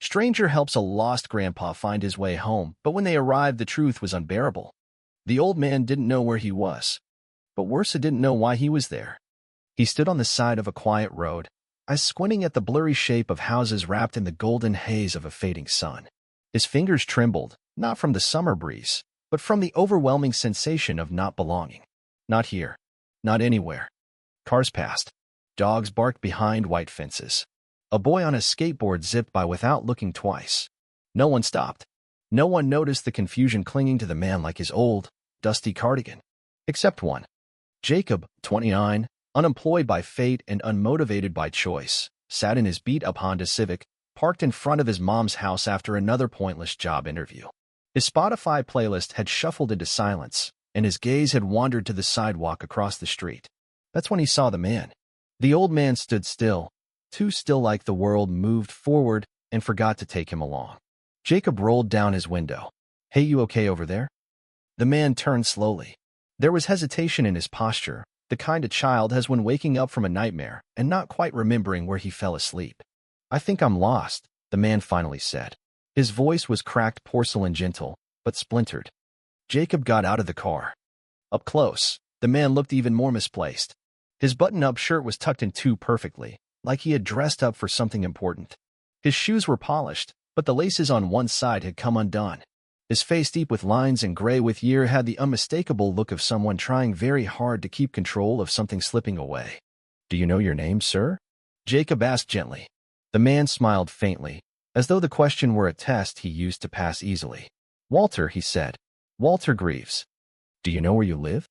Stranger helps a lost grandpa find his way home, but when they arrived, the truth was unbearable. The old man didn't know where he was, but worse, he didn't know why he was there. He stood on the side of a quiet road, eyes squinting at the blurry shape of houses wrapped in the golden haze of a fading sun. His fingers trembled, not from the summer breeze, but from the overwhelming sensation of not belonging. Not here. Not anywhere. Cars passed. Dogs barked behind white fences. A boy on a skateboard zipped by without looking twice. No one stopped. No one noticed the confusion clinging to the man like his old, dusty cardigan. Except one. Jacob, 29, unemployed by fate and unmotivated by choice, sat in his beat-up Honda Civic, parked in front of his mom's house after another pointless job interview. His Spotify playlist had shuffled into silence, and his gaze had wandered to the sidewalk across the street. That's when he saw the man. The old man stood still, too still, like the world moved forward and forgot to take him along. Jacob rolled down his window. "Hey, you okay over there?" The man turned slowly. There was hesitation in his posture, the kind a child has when waking up from a nightmare and not quite remembering where he fell asleep. "I think I'm lost," the man finally said. His voice was cracked porcelain, gentle, but splintered. Jacob got out of the car. Up close, the man looked even more misplaced. His button-up shirt was tucked in too perfectly, like he had dressed up for something important. His shoes were polished, but the laces on one side had come undone. His face, deep with lines and gray with year, had the unmistakable look of someone trying very hard to keep control of something slipping away. "Do you know your name, sir?" Jacob asked gently. The man smiled faintly, as though the question were a test he used to pass easily. "Walter," he said. "Walter Greaves." "Do you know where you live?"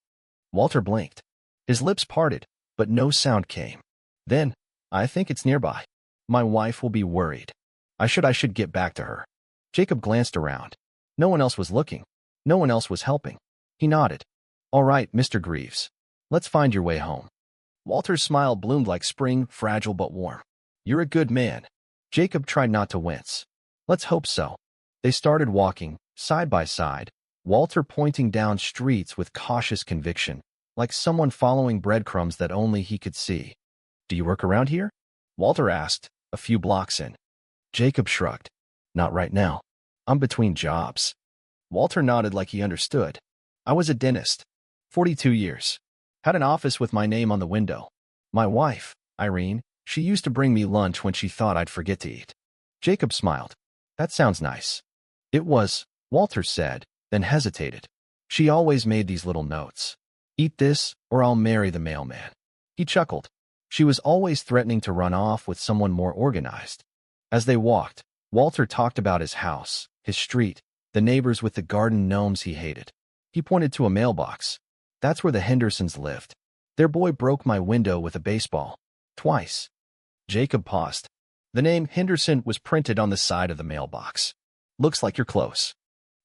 Walter blinked. His lips parted, but no sound came. Then, "I think it's nearby. My wife will be worried. I should get back to her." Jacob glanced around. No one else was looking. No one else was helping. He nodded. "All right, Mr. Greaves. Let's find your way home." Walter's smile bloomed like spring, fragile but warm. "You're a good man." Jacob tried not to wince. "Let's hope so." They started walking, side by side, Walter pointing down streets with cautious conviction, like someone following breadcrumbs that only he could see. "Do you work around here?" Walter asked, a few blocks in. Jacob shrugged. "Not right now. I'm between jobs." Walter nodded like he understood. "I was a dentist. 42 years. Had an office with my name on the window. My wife, Irene, she used to bring me lunch when she thought I'd forget to eat." Jacob smiled. "That sounds nice." "It was," Walter said, then hesitated. "She always made these little notes. Eat this, or I'll marry the mailman." He chuckled. She was always threatening to run off with someone more organized. As they walked, Walter talked about his house, his street, the neighbors with the garden gnomes he hated. He pointed to a mailbox. "That's where the Hendersons lived. Their boy broke my window with a baseball. Twice." Jacob paused. The name Henderson was printed on the side of the mailbox. "Looks like you're close."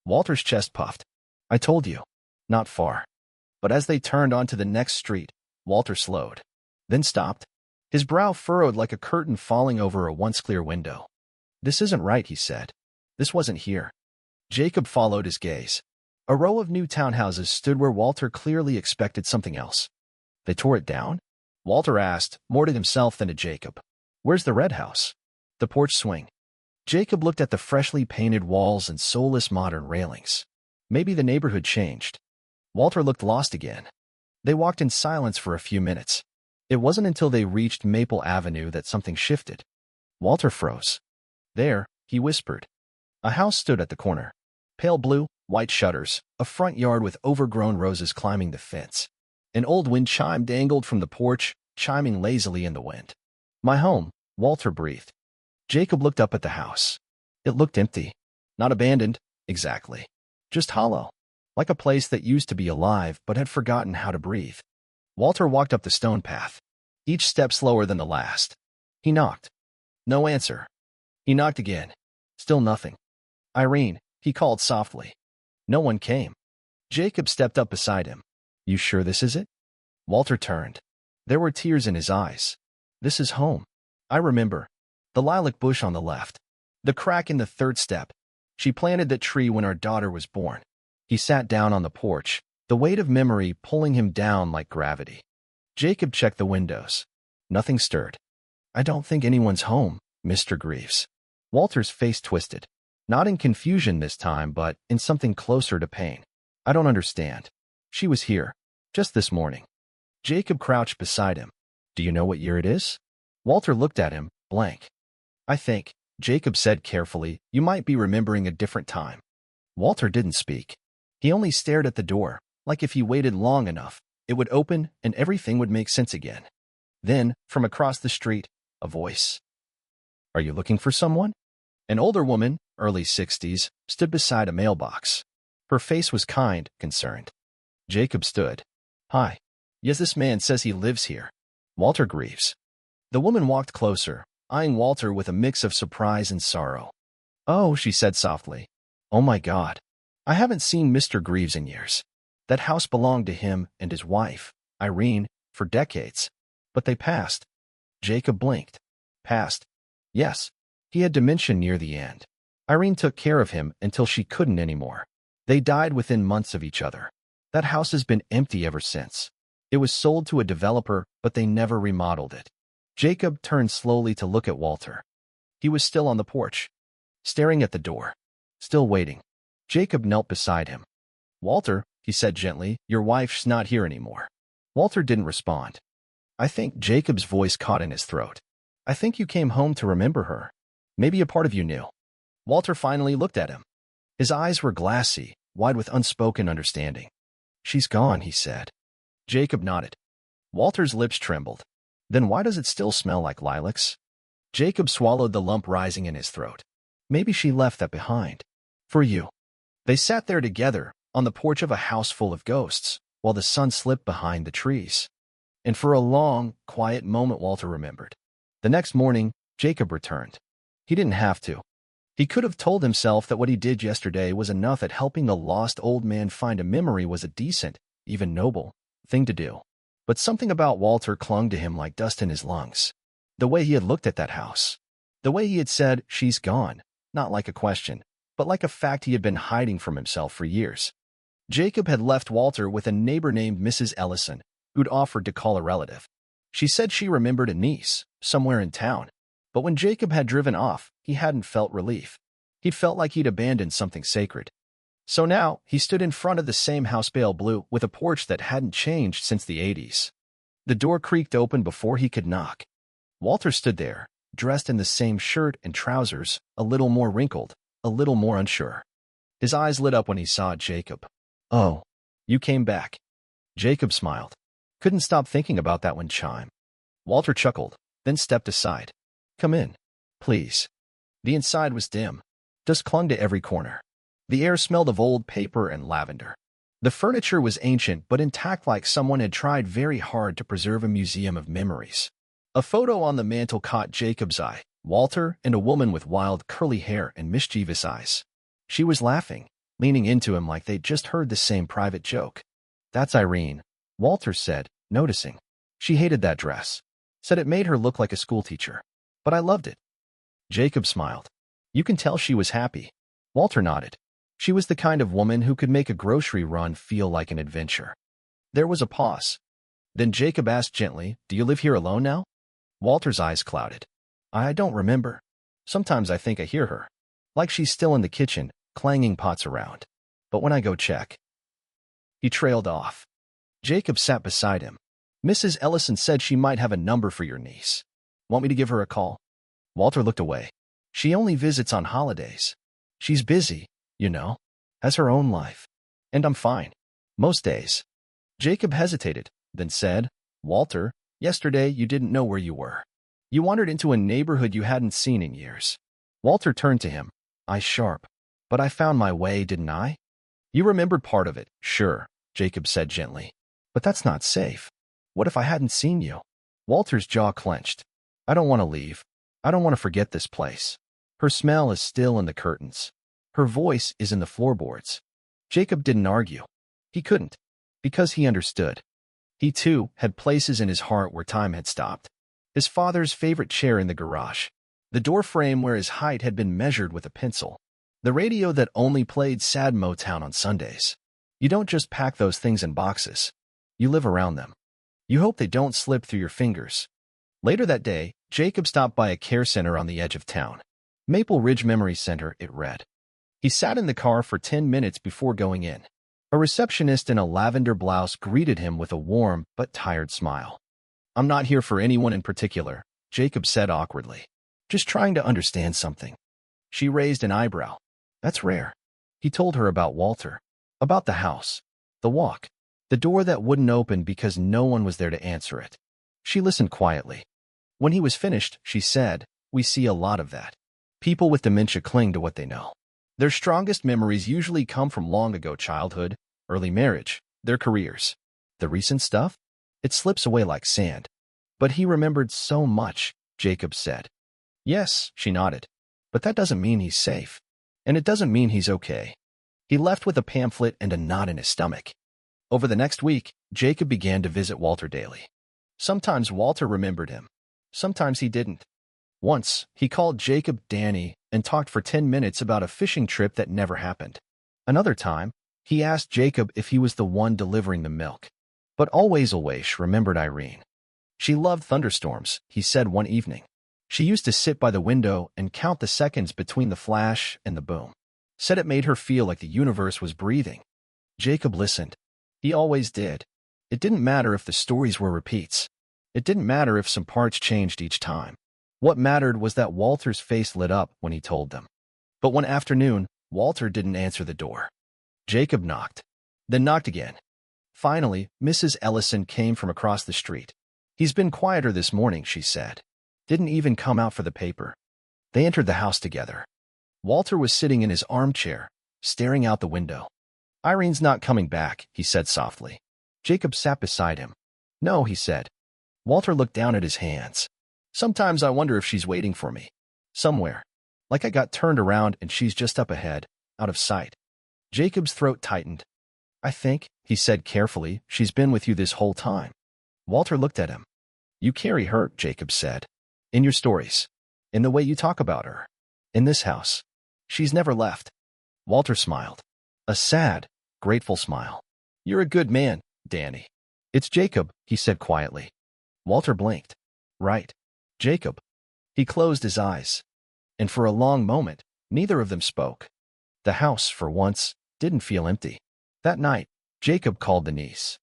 Walter's chest puffed. "I told you. Not far." But as they turned onto the next street, Walter slowed, then stopped. His brow furrowed like a curtain falling over a once clear window. "This isn't right," he said. "This wasn't here." Jacob followed his gaze. A row of new townhouses stood where Walter clearly expected something else. "They tore it down?" Walter asked, more to himself than to Jacob. "Where's the red house?" "The porch swing." Jacob looked at the freshly painted walls and soulless modern railings. Maybe the neighborhood changed. Walter looked lost again. They walked in silence for a few minutes. It wasn't until they reached Maple Avenue that something shifted. Walter froze. "There," he whispered. A house stood at the corner. Pale blue, white shutters, a front yard with overgrown roses climbing the fence. An old wind chime dangled from the porch, chiming lazily in the wind. "My home," Walter breathed. Jacob looked up at the house. It looked empty. Not abandoned, exactly. Just hollow. Like a place that used to be alive but had forgotten how to breathe. Walter walked up the stone path, each step slower than the last. He knocked. No answer. He knocked again. Still nothing. "Irene," he called softly. No one came. Jacob stepped up beside him. "You sure this is it?" Walter turned. There were tears in his eyes. "This is home. I remember. The lilac bush on the left. The crack in the third step. She planted that tree when our daughter was born." He sat down on the porch, the weight of memory pulling him down like gravity. Jacob checked the windows. Nothing stirred. "I don't think anyone's home, Mr. Greaves." Walter's face twisted. Not in confusion this time, but in something closer to pain. I don't understand. She was here. Just this morning. Jacob crouched beside him. Do you know what year it is? Walter looked at him, blank. I think, Jacob said carefully, you might be remembering a different time. Walter didn't speak. He only stared at the door, like if he waited long enough, it would open and everything would make sense again. Then, from across the street, a voice. Are you looking for someone? An older woman, early 60s, stood beside a mailbox. Her face was kind, concerned. Jacob stood. Hi. Yes, this man says he lives here. Walter Greaves. The woman walked closer, eyeing Walter with a mix of surprise and sorrow. Oh, she said softly. Oh my God. I haven't seen Mr. Greaves in years. That house belonged to him and his wife, Irene, for decades. But they passed. Jacob blinked. Passed. Yes. He had dementia near the end. Irene took care of him until she couldn't anymore. They died within months of each other. That house has been empty ever since. It was sold to a developer, but they never remodeled it. Jacob turned slowly to look at Walter. He was still on the porch, staring at the door, still waiting. Jacob knelt beside him. Walter, he said gently, your wife's not here anymore. Walter didn't respond. I think Jacob's voice caught in his throat. I think you came home to remember her. Maybe a part of you knew. Walter finally looked at him. His eyes were glassy, wide with unspoken understanding. She's gone, he said. Jacob nodded. Walter's lips trembled. Then why does it still smell like lilacs? Jacob swallowed the lump rising in his throat. Maybe she left that behind. For you. They sat there together, on the porch of a house full of ghosts, while the sun slipped behind the trees. And for a long, quiet moment Walter remembered. The next morning, Jacob returned. He didn't have to. He could have told himself that what he did yesterday was enough, that helping the lost old man find a memory was a decent, even noble, thing to do. But something about Walter clung to him like dust in his lungs. The way he had looked at that house. The way he had said, she's gone, not like a question, but like a fact he had been hiding from himself for years. Jacob had left Walter with a neighbor named Mrs. Ellison, who'd offered to call a relative. She said she remembered a niece, somewhere in town. But when Jacob had driven off, he hadn't felt relief. He'd felt like he'd abandoned something sacred. So now, he stood in front of the same house, pale blue, with a porch that hadn't changed since the 80s. The door creaked open before he could knock. Walter stood there, dressed in the same shirt and trousers, a little more wrinkled, a little more unsure. His eyes lit up when he saw Jacob. Oh, you came back. Jacob smiled. Couldn't stop thinking about that one chime. Walter chuckled, then stepped aside. Come in, please. The inside was dim. Dust clung to every corner. The air smelled of old paper and lavender. The furniture was ancient but intact, like someone had tried very hard to preserve a museum of memories. A photo on the mantel caught Jacob's eye. Walter and a woman with wild curly hair and mischievous eyes. She was laughing, leaning into him like they'd just heard the same private joke. That's Irene, Walter said, noticing. She hated that dress. Said it made her look like a schoolteacher. But I loved it. Jacob smiled. You can tell she was happy. Walter nodded. She was the kind of woman who could make a grocery run feel like an adventure. There was a pause. Then Jacob asked gently, do you live here alone now? Walter's eyes clouded. I don't remember. Sometimes I think I hear her. Like she's still in the kitchen, clanging pots around. But when I go check. He trailed off. Jacob sat beside him. Mrs. Ellison said she might have a number for your niece. Want me to give her a call? Walter looked away. She only visits on holidays. She's busy, you know. Has her own life. And I'm fine. Most days. Jacob hesitated, then said, Walter, yesterday you didn't know where you were. You wandered into a neighborhood you hadn't seen in years. Walter turned to him, eyes sharp. But I found my way, didn't I? You remembered part of it, sure, Jacob said gently. But that's not safe. What if I hadn't seen you? Walter's jaw clenched. I don't want to leave. I don't want to forget this place. Her smell is still in the curtains. Her voice is in the floorboards. Jacob didn't argue. He couldn't. Because he understood. He, too, had places in his heart where time had stopped. His father's favorite chair in the garage. The door frame where his height had been measured with a pencil. The radio that only played sad Motown on Sundays. You don't just pack those things in boxes. You live around them. You hope they don't slip through your fingers. Later that day, Jacob stopped by a care center on the edge of town. Maple Ridge Memory Center, it read. He sat in the car for 10 minutes before going in. A receptionist in a lavender blouse greeted him with a warm but tired smile. I'm not here for anyone in particular, Jacob said awkwardly. Just trying to understand something. She raised an eyebrow. That's rare. He told her about Walter, about the house, the walk, the door that wouldn't open because no one was there to answer it. She listened quietly. When he was finished, she said, we see a lot of that. People with dementia cling to what they know. Their strongest memories usually come from long ago childhood, early marriage, their careers. The recent stuff? It slips away like sand. But he remembered so much, Jacob said. Yes, she nodded. But that doesn't mean he's safe. And it doesn't mean he's okay. He left with a pamphlet and a knot in his stomach. Over the next week, Jacob began to visit Walter daily. Sometimes Walter remembered him. Sometimes he didn't. Once, he called Jacob Danny and talked for 10 minutes about a fishing trip that never happened. Another time, he asked Jacob if he was the one delivering the milk. But always remembered Irene. She loved thunderstorms, he said one evening. She used to sit by the window and count the seconds between the flash and the boom. Said it made her feel like the universe was breathing. Jacob listened. He always did. It didn't matter if the stories were repeats. It didn't matter if some parts changed each time. What mattered was that Walter's face lit up when he told them. But one afternoon, Walter didn't answer the door. Jacob knocked, then knocked again. Finally, Mrs. Ellison came from across the street. He's been quieter this morning, she said. Didn't even come out for the paper. They entered the house together. Walter was sitting in his armchair, staring out the window. Irene's not coming back, he said softly. Jacob sat beside him. No, he said. Walter looked down at his hands. Sometimes I wonder if she's waiting for me. Somewhere. Like I got turned around and she's just up ahead, out of sight. Jacob's throat tightened. I think, he said carefully, she's been with you this whole time. Walter looked at him. You carry her, Jacob said. In your stories. In the way you talk about her. In this house. She's never left. Walter smiled. A sad, grateful smile. You're a good man, Danny. It's Jacob, he said quietly. Walter blinked. Right. Jacob. He closed his eyes. And for a long moment, neither of them spoke. The house, for once, didn't feel empty. That night, Jacob called the niece.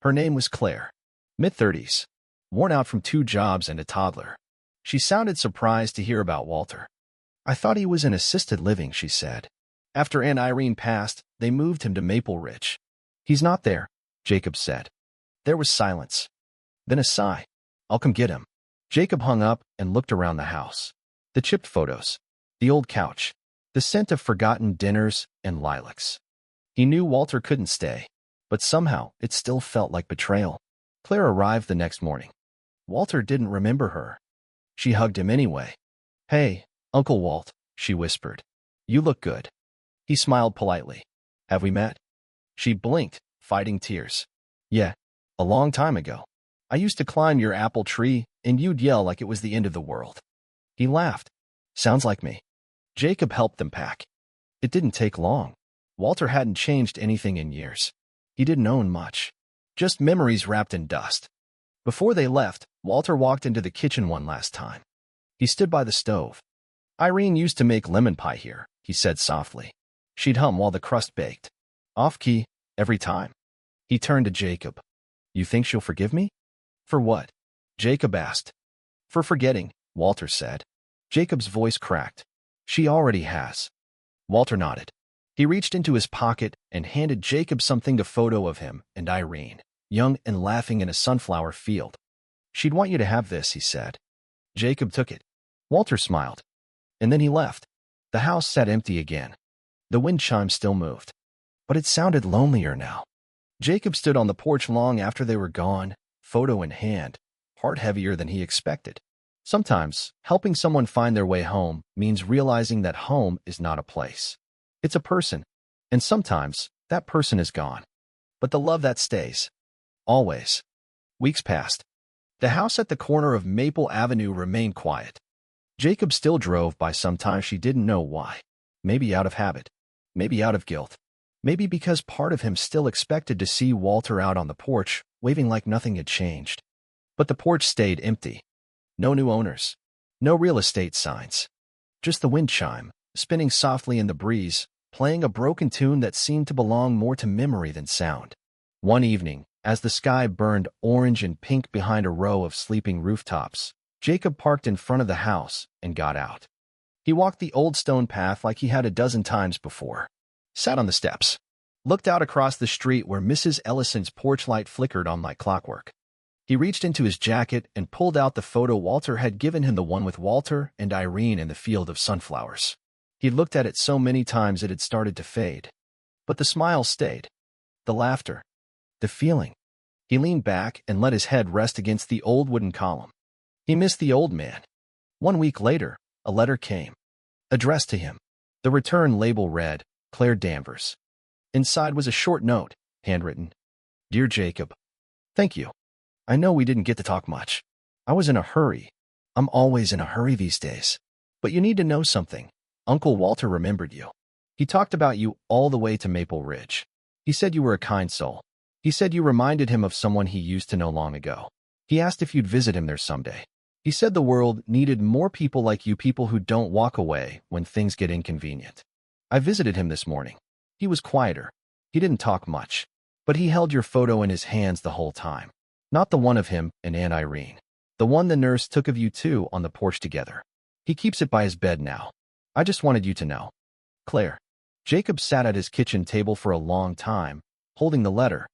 Her name was Claire. Mid-30s. Worn out from 2 jobs and a toddler. She sounded surprised to hear about Walter. I thought he was in assisted living, she said. After Aunt Irene passed, they moved him to Maple Ridge. He's not there, Jacob said. There was silence. Then a sigh. I'll come get him. Jacob hung up and looked around the house. The chipped photos. The old couch. The scent of forgotten dinners and lilacs. He knew Walter couldn't stay, but somehow it still felt like betrayal. Claire arrived the next morning. Walter didn't remember her. She hugged him anyway. Hey, Uncle Walt, she whispered. You look good. He smiled politely. Have we met? She blinked, fighting tears. Yeah, a long time ago. I used to climb your apple tree, and you'd yell like it was the end of the world. He laughed. Sounds like me. Jacob helped them pack. It didn't take long. Walter hadn't changed anything in years. He didn't own much. Just memories wrapped in dust. Before they left, Walter walked into the kitchen one last time. He stood by the stove. Irene used to make lemon pie here, he said softly. She'd hum while the crust baked. Off-key, every time. He turned to Jacob. You think she'll forgive me? For what? Jacob asked. For forgetting, Walter said. Jacob's voice cracked. She already has. Walter nodded. He reached into his pocket and handed Jacob something, a photo of him and Irene, young and laughing in a sunflower field. She'd want you to have this, he said. Jacob took it. Walter smiled. And then he left. The house sat empty again. The wind chime still moved. But it sounded lonelier now. Jacob stood on the porch long after they were gone, photo in hand, heart heavier than he expected. Sometimes, helping someone find their way home means realizing that home is not a place. It's a person. And sometimes, that person is gone. But the love that stays. Always. Weeks passed. The house at the corner of Maple Avenue remained quiet. Jacob still drove by sometimes, she didn't know why. Maybe out of habit. Maybe out of guilt. Maybe because part of him still expected to see Walter out on the porch, waving like nothing had changed. But the porch stayed empty. No new owners. No real estate signs. just the wind chime, spinning softly in the breeze, playing a broken tune that seemed to belong more to memory than sound. One evening, as the sky burned orange and pink behind a row of sleeping rooftops, Jacob parked in front of the house and got out. He walked the old stone path like he had a dozen times before, sat on the steps, looked out across the street where Mrs. Ellison's porch light flickered on like clockwork. He reached into his jacket and pulled out the photo Walter had given him, the one with Walter and Irene in the field of sunflowers. He looked at it so many times it had started to fade. But the smile stayed. The laughter. The feeling. He leaned back and let his head rest against the old wooden column. He missed the old man. 1 week later, a letter came. Addressed to him. The return label read, Claire Danvers. Inside was a short note, handwritten. Dear Jacob, thank you. I know we didn't get to talk much. I was in a hurry. I'm always in a hurry these days. But you need to know something. Uncle Walter remembered you. He talked about you all the way to Maple Ridge. He said you were a kind soul. He said you reminded him of someone he used to know long ago. He asked if you'd visit him there someday. He said the world needed more people like you, people who don't walk away when things get inconvenient. I visited him this morning. He was quieter. He didn't talk much. But he held your photo in his hands the whole time. Not the one of him and Aunt Irene. The one the nurse took of you two on the porch together. He keeps it by his bed now. I just wanted you to know. Claire. Jacob sat at his kitchen table for a long time, holding the letter.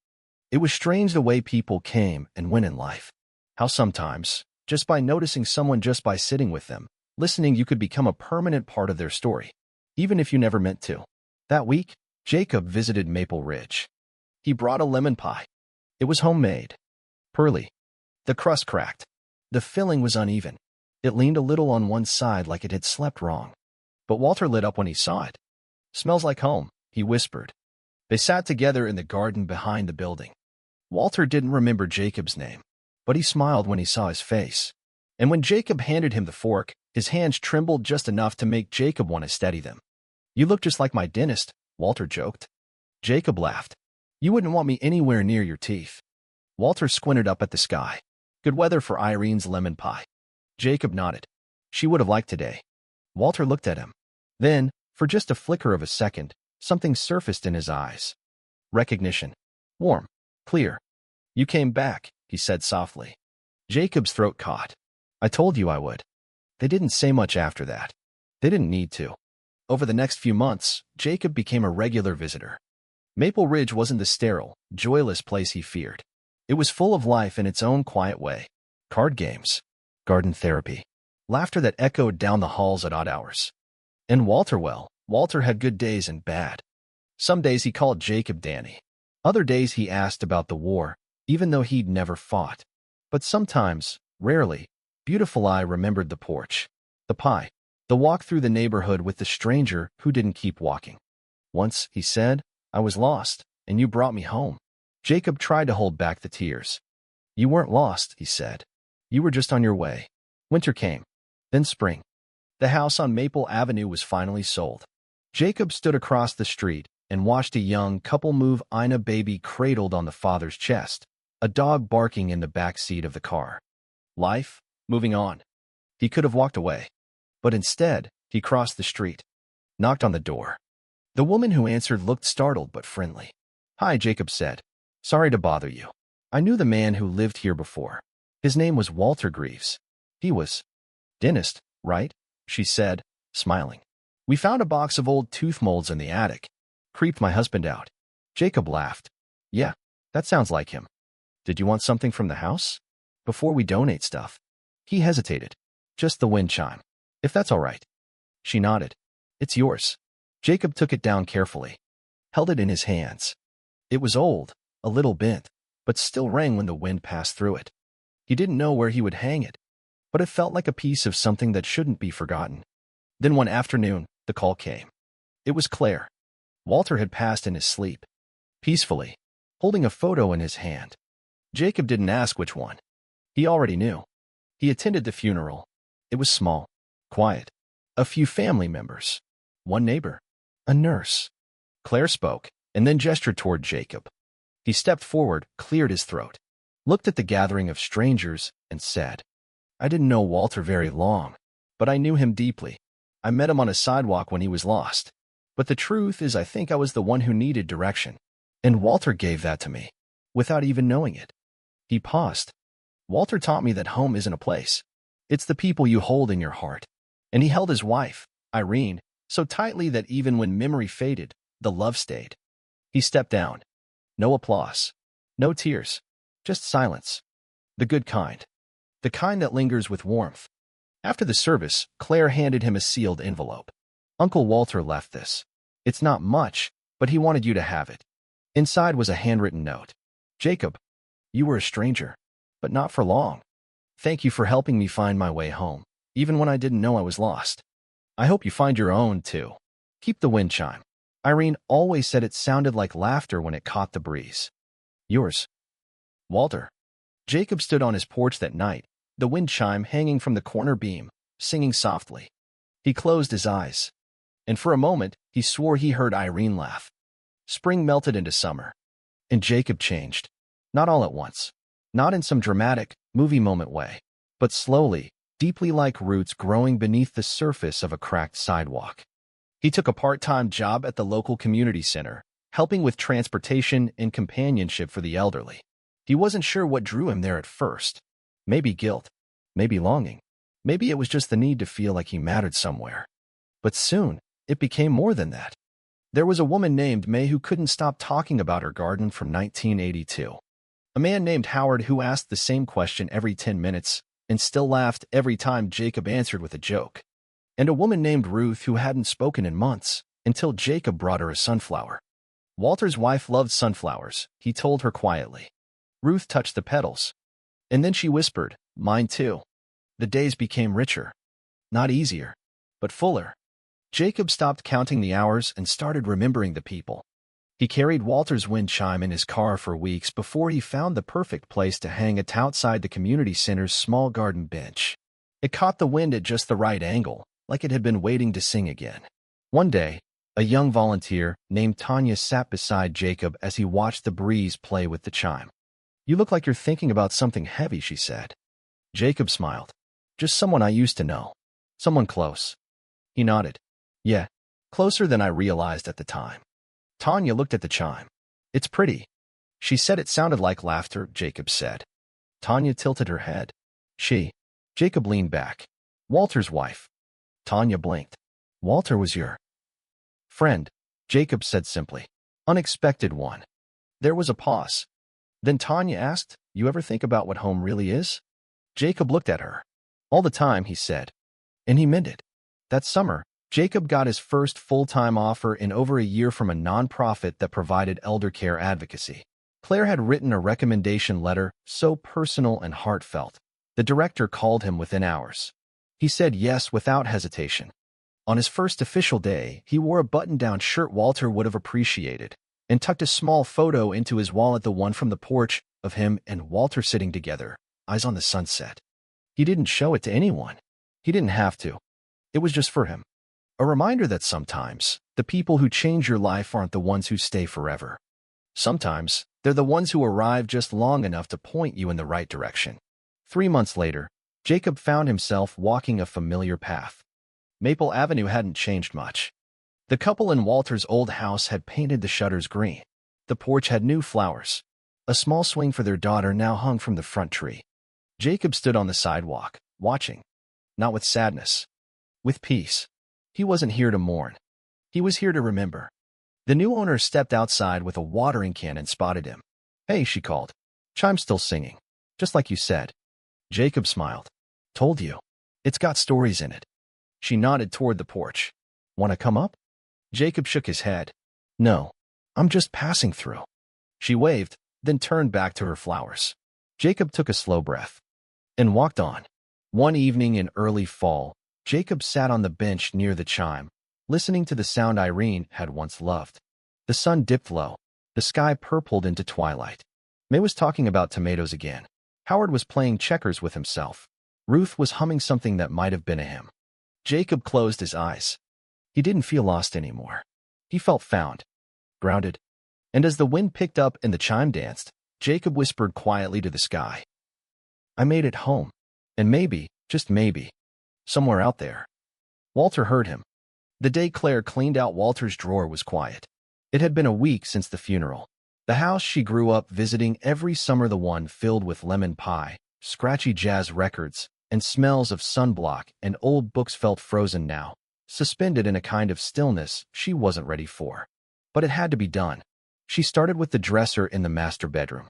It was strange the way people came and went in life. How sometimes, just by noticing someone, just by sitting with them, listening, you could become a permanent part of their story, even if you never meant to. That week, Jacob visited Maple Ridge. He brought a lemon pie. It was homemade. Pearly. The crust cracked. The filling was uneven. It leaned a little on one side like it had slept wrong. But Walter lit up when he saw it. Smells like home, he whispered. They sat together in the garden behind the building. Walter didn't remember Jacob's name, but he smiled when he saw his face. And when Jacob handed him the fork, his hands trembled just enough to make Jacob want to steady them. You look just like my dentist, Walter joked. Jacob laughed. You wouldn't want me anywhere near your teeth. Walter squinted up at the sky. Good weather for Irene's lemon pie. Jacob nodded. She would have liked today. Walter looked at him. Then, for just a flicker of a second, something surfaced in his eyes. Recognition. Warm. Clear. You came back, he said softly. Jacob's throat caught. I told you I would. They didn't say much after that. They didn't need to. Over the next few months, Jacob became a regular visitor. Maple Ridge wasn't the sterile, joyless place he feared. It was full of life in its own quiet way. Card games. Garden therapy. Laughter that echoed down the halls at odd hours. And Walter had good days and bad. Some days he called Jacob Danny. Other days he asked about the war, even though he'd never fought. But sometimes, rarely, Beautiful Eye remembered the porch, the pie, the walk through the neighborhood with the stranger who didn't keep walking. Once, he said, I was lost, and you brought me home. Jacob tried to hold back the tears. You weren't lost, he said. You were just on your way. Winter came. Then spring. The house on Maple Avenue was finally sold. Jacob stood across the street and watched a young couple move. Ina baby cradled on the father's chest, a dog barking in the back seat of the car. Life, moving on. He could have walked away. But instead, he crossed the street, knocked on the door. The woman who answered looked startled but friendly. Hi, Jacob said. Sorry to bother you. I knew the man who lived here before. His name was Walter Greaves. He was dentist, right? She said, smiling. We found a box of old tooth molds in the attic. Creeped my husband out. Jacob laughed. Yeah, that sounds like him. Did you want something from the house? Before we donate stuff. He hesitated. Just the wind chime. If that's all right. She nodded. It's yours. Jacob took it down carefully. Held it in his hands. It was old, a little bent, but still rang when the wind passed through it. He didn't know where he would hang it, but it felt like a piece of something that shouldn't be forgotten. Then one afternoon, the call came. It was Claire. Walter had passed in his sleep, peacefully, holding a photo in his hand. Jacob didn't ask which one. He already knew. He attended the funeral. It was small, quiet. A few family members. One neighbor. A nurse. Claire spoke, and then gestured toward Jacob. He stepped forward, cleared his throat, looked at the gathering of strangers, and said, I didn't know Walter very long, but I knew him deeply. I met him on a sidewalk when he was lost. But the truth is I think I was the one who needed direction. And Walter gave that to me, without even knowing it." He paused. "Walter taught me that home isn't a place. It's the people you hold in your heart." And he held his wife, Irene, so tightly that even when memory faded, the love stayed. He stepped down. No applause. No tears. Just silence. The good kind. The kind that lingers with warmth. After the service, Claire handed him a sealed envelope. "Uncle Walter left this. It's not much, but he wanted you to have it." Inside was a handwritten note. "Jacob, you were a stranger, but not for long. Thank you for helping me find my way home, even when I didn't know I was lost. I hope you find your own, too. Keep the wind chime." Irene always said it sounded like laughter when it caught the breeze. "Yours, Walter." Jacob stood on his porch that night, the wind chime hanging from the corner beam, singing softly. He closed his eyes, and for a moment he swore he heard Irene laugh. Spring melted into summer, and Jacob changed. Not all at once. Not in some dramatic, movie moment way, but slowly, deeply like roots growing beneath the surface of a cracked sidewalk. He took a part-time job at the local community center, helping with transportation and companionship for the elderly. He wasn't sure what drew him there at first. Maybe guilt, maybe longing, maybe it was just the need to feel like he mattered somewhere. But soon, it became more than that. There was a woman named May who couldn't stop talking about her garden from 1982. A man named Howard who asked the same question every 10 minutes and still laughed every time Jacob answered with a joke. And a woman named Ruth who hadn't spoken in months until Jacob brought her a sunflower. Walter's wife loved sunflowers, he told her quietly. Ruth touched the petals, and then she whispered, "Mine too." The days became richer. Not easier, but fuller. Jacob stopped counting the hours and started remembering the people. He carried Walter's wind chime in his car for weeks before he found the perfect place to hang it outside the community center's small garden bench. It caught the wind at just the right angle, like it had been waiting to sing again. One day, a young volunteer named Tanya sat beside Jacob as he watched the breeze play with the chime. "You look like you're thinking about something heavy," she said. Jacob smiled. "Just someone I used to know. Someone close." He nodded. "Yeah, closer than I realized at the time." Tanya looked at the chime. "It's pretty." She said it sounded like laughter, Jacob said. Tanya tilted her head. "She." Jacob leaned back. "Walter's wife." Tanya blinked. "Walter was your friend," Jacob said simply. "Unexpected one." There was a pause. Then Tanya asked, "You ever think about what home really is?" Jacob looked at her. "All the time," he said. And he meant it. That summer, Jacob got his first full-time offer in over a year from a nonprofit that provided elder care advocacy. Claire had written a recommendation letter, so personal and heartfelt. The director called him within hours. He said yes without hesitation. On his first official day, he wore a button-down shirt Walter would have appreciated, and tucked a small photo into his wallet, the one from the porch, of him and Walter sitting together, eyes on the sunset. He didn't show it to anyone. He didn't have to. It was just for him. A reminder that sometimes, the people who change your life aren't the ones who stay forever. Sometimes, they're the ones who arrive just long enough to point you in the right direction. 3 months later, Jacob found himself walking a familiar path. Maple Avenue hadn't changed much. The couple in Walter's old house had painted the shutters green. The porch had new flowers. A small swing for their daughter now hung from the front tree. Jacob stood on the sidewalk, watching. Not with sadness. With peace. He wasn't here to mourn. He was here to remember. The new owner stepped outside with a watering can and spotted him. "Hey," she called. "Chime's still singing. Just like you said." Jacob smiled. "Told you. It's got stories in it." She nodded toward the porch. "Want to come up?" Jacob shook his head. "No. I'm just passing through." She waved, then turned back to her flowers. Jacob took a slow breath and walked on. One evening in early fall, Jacob sat on the bench near the chime, listening to the sound Irene had once loved. The sun dipped low. The sky purpled into twilight. May was talking about tomatoes again. Howard was playing checkers with himself. Ruth was humming something that might have been a hymn. Jacob closed his eyes. He didn't feel lost anymore. He felt found, grounded. And as the wind picked up and the chime danced, Jacob whispered quietly to the sky, "I made it home. And maybe, just maybe, somewhere out there, Walter heard him. The day Claire cleaned out Walter's drawer was quiet. It had been a week since the funeral. The house she grew up visiting every summer, the one filled with lemon pie, scratchy jazz records, and smells of sunblock and old books, felt frozen now, suspended in a kind of stillness she wasn't ready for. But it had to be done. She started with the dresser in the master bedroom.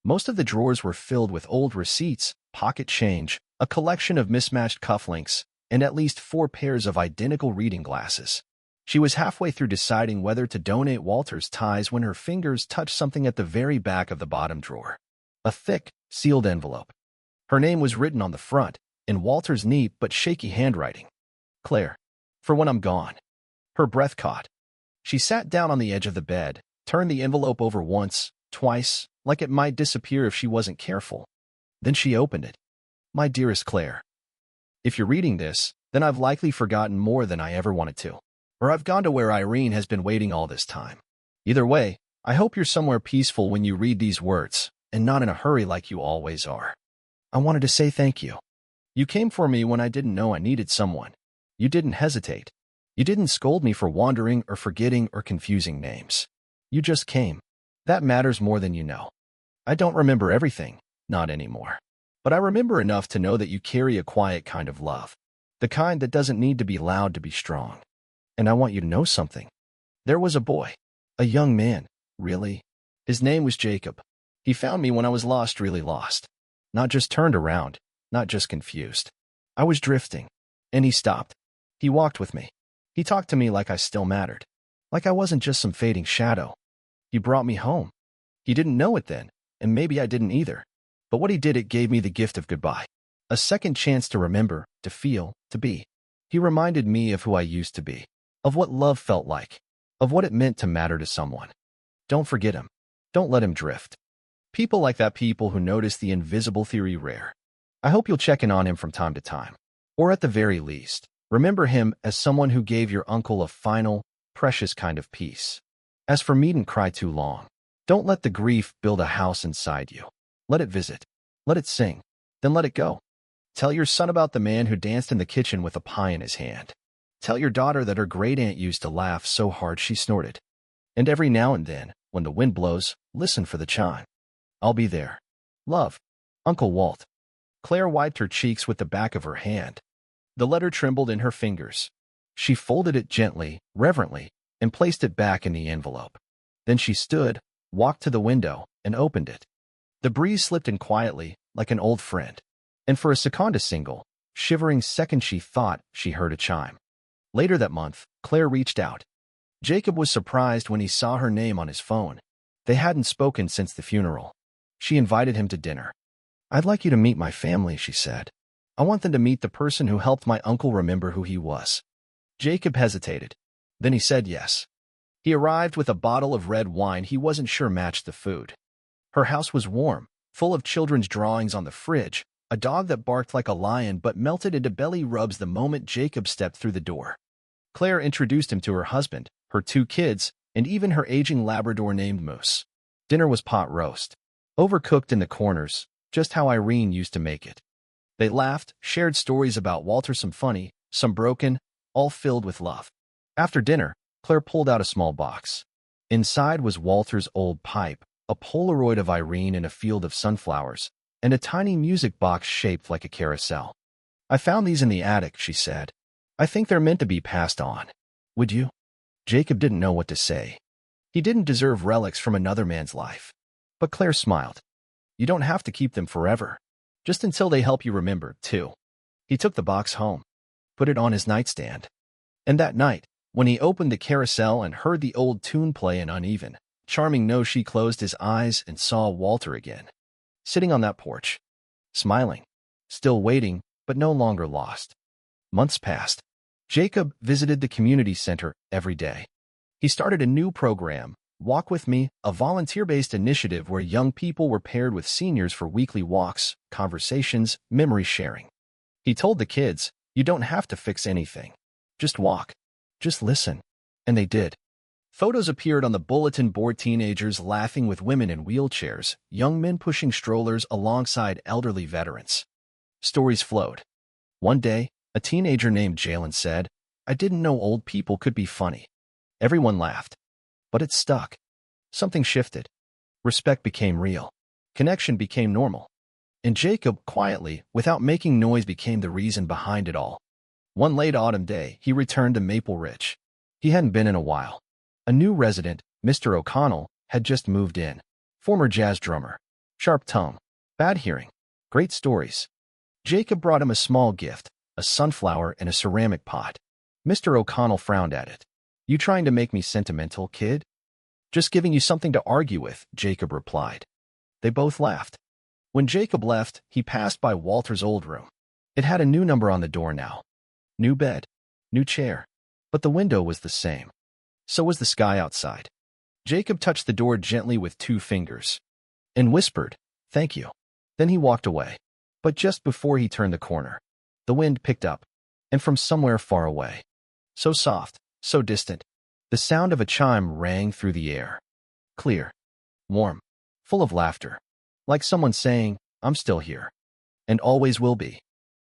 Most of the drawers were filled with old receipts, pocket change, a collection of mismatched cufflinks, and at least 4 pairs of identical reading glasses. She was halfway through deciding whether to donate Walter's ties when her fingers touched something at the very back of the bottom drawer. A thick, sealed envelope. Her name was written on the front, in Walter's neat but shaky handwriting. Claire. For when I'm gone. Her breath caught. She sat down on the edge of the bed, turned the envelope over once, twice, like it might disappear if she wasn't careful. Then she opened it. My dearest Claire. If you're reading this, then I've likely forgotten more than I ever wanted to. Or I've gone to where Irene has been waiting all this time. Either way, I hope you're somewhere peaceful when you read these words, and not in a hurry like you always are. I wanted to say thank you. You came for me when I didn't know I needed someone. You didn't hesitate. You didn't scold me for wandering or forgetting or confusing names. You just came. That matters more than you know. I don't remember everything, not anymore. But I remember enough to know that you carry a quiet kind of love. The kind that doesn't need to be loud to be strong. And I want you to know something. There was a boy. A young man, really. His name was Jacob. He found me when I was lost, really lost. Not just turned around, not just confused. I was drifting. And he stopped. He walked with me. He talked to me like I still mattered. Like I wasn't just some fading shadow. He brought me home. He didn't know it then, and maybe I didn't either. But what he did, it gave me the gift of goodbye. A second chance to remember, to feel, to be. He reminded me of who I used to be. Of what love felt like. Of what it meant to matter to someone. Don't forget him. Don't let him drift. People like that, people who notice the invisible, theory rare. I hope you'll check in on him from time to time. Or at the very least, remember him as someone who gave your uncle a final, precious kind of peace. As for me, don't cry too long. Don't let the grief build a house inside you. Let it visit. Let it sing. Then let it go. Tell your son about the man who danced in the kitchen with a pie in his hand. Tell your daughter that her great-aunt used to laugh so hard she snorted. And every now and then, when the wind blows, listen for the chime. I'll be there. Love. Uncle Walt. Claire wiped her cheeks with the back of her hand. The letter trembled in her fingers. She folded it gently, reverently, and placed it back in the envelope. Then she stood, walked to the window, and opened it. The breeze slipped in quietly, like an old friend. And for a second, a single, shivering second, she thought she heard a chime. Later that month, Claire reached out. Jacob was surprised when he saw her name on his phone. They hadn't spoken since the funeral. She invited him to dinner. I'd like you to meet my family, she said. I want them to meet the person who helped my uncle remember who he was. Jacob hesitated. Then he said yes. He arrived with a bottle of red wine he wasn't sure matched the food. Her house was warm, full of children's drawings on the fridge, a dog that barked like a lion but melted into belly rubs the moment Jacob stepped through the door. Claire introduced him to her husband, her 2 kids, and even her aging Labrador named Moose. Dinner was pot roast. Overcooked in the corners, just how Irene used to make it. They laughed, shared stories about Walter, some funny, some broken, all filled with love. After dinner, Claire pulled out a small box. Inside was Walter's old pipe, a Polaroid of Irene in a field of sunflowers, and a tiny music box shaped like a carousel. I found these in the attic, she said. I think they're meant to be passed on. Would you? Jacob didn't know what to say. He didn't deserve relics from another man's life. But Claire smiled. You don't have to keep them forever. Just until they help you remember, too. He took the box home. Put it on his nightstand. And that night, when he opened the carousel and heard the old tune play in uneven, charming notes, she closed his eyes and saw Walter again. Sitting on that porch. Smiling. Still waiting, but no longer lost. Months passed. Jacob visited the community center every day. He started a new program, Walk With Me, a volunteer-based initiative where young people were paired with seniors for weekly walks, conversations, memory sharing. He told the kids, you don't have to fix anything. Just walk. Just listen. And they did. Photos appeared on the bulletin board, teenagers laughing with women in wheelchairs, young men pushing strollers alongside elderly veterans. Stories flowed. One day, a teenager named Jalen said, I didn't know old people could be funny. Everyone laughed. But it stuck. Something shifted. Respect became real. Connection became normal. And Jacob, quietly, without making noise, became the reason behind it all. One late autumn day, he returned to Maple Ridge. He hadn't been in a while. A new resident, Mr. O'Connell, had just moved in. Former jazz drummer. Sharp tongue. Bad hearing. Great stories. Jacob brought him a small gift, a sunflower in a ceramic pot. Mr. O'Connell frowned at it. "You trying to make me sentimental, kid?" "Just giving you something to argue with," Jacob replied. They both laughed. When Jacob left, he passed by Walter's old room. It had a new number on the door now. New bed. New chair. But the window was the same. So was the sky outside. Jacob touched the door gently with 2 fingers and whispered, "Thank you." Then he walked away. But just before he turned the corner, the wind picked up, and from somewhere far away, so soft, so distant, the sound of a chime rang through the air. Clear, warm, full of laughter, like someone saying, "I'm still here, and always will be."